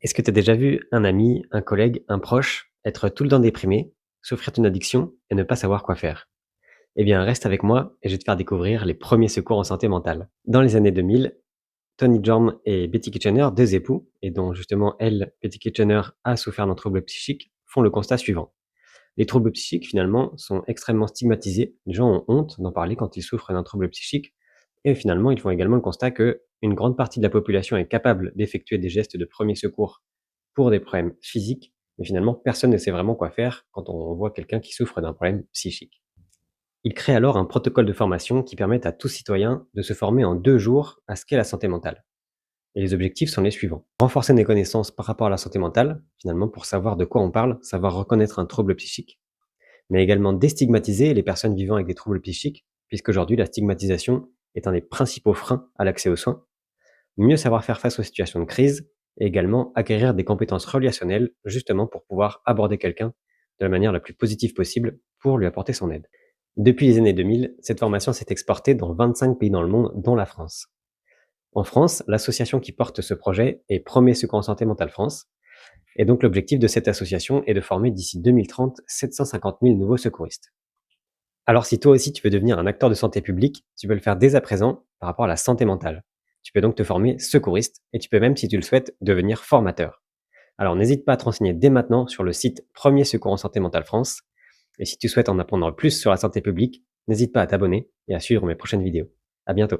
Est-ce que tu as déjà vu un ami, un collègue, un proche être tout le temps déprimé, souffrir d'une addiction et ne pas savoir quoi faire? Eh bien, reste avec moi et je vais te faire découvrir les premiers secours en santé mentale. Dans les années 2000, Tony Jorm et Betty Kitchener, deux époux, et dont justement elle, Betty Kitchener, a souffert d'un trouble psychique, font le constat suivant. Les troubles psychiques, finalement, sont extrêmement stigmatisés. Les gens ont honte d'en parler quand ils souffrent d'un trouble psychique. Et finalement, ils font également le constat que une grande partie de la population est capable d'effectuer des gestes de premier secours pour des problèmes physiques, mais finalement, personne ne sait vraiment quoi faire quand on voit quelqu'un qui souffre d'un problème psychique. Il crée alors un protocole de formation qui permet à tout citoyen de se former en 2 jours à ce qu'est la santé mentale. Et les objectifs sont les suivants. Renforcer nos connaissances par rapport à la santé mentale, finalement pour savoir de quoi on parle, savoir reconnaître un trouble psychique, mais également déstigmatiser les personnes vivant avec des troubles psychiques, puisqu'aujourd'hui la stigmatisation est un des principaux freins à l'accès aux soins. Mieux savoir faire face aux situations de crise et également acquérir des compétences relationnelles justement pour pouvoir aborder quelqu'un de la manière la plus positive possible pour lui apporter son aide. Depuis les années 2000, cette formation s'est exportée dans 25 pays dans le monde, dont la France. En France, l'association qui porte ce projet est Premier Secours en Santé Mentale France, et donc l'objectif de cette association est de former d'ici 2030 750 000 nouveaux secouristes. Alors si toi aussi tu veux devenir un acteur de santé publique, tu peux le faire dès à présent par rapport à la santé mentale. Tu peux donc te former secouriste et tu peux même, si tu le souhaites, devenir formateur. Alors n'hésite pas à te renseigner dès maintenant sur le site Premier Secours en Santé Mentale France. Et si tu souhaites en apprendre plus sur la santé publique, n'hésite pas à t'abonner et à suivre mes prochaines vidéos. À bientôt.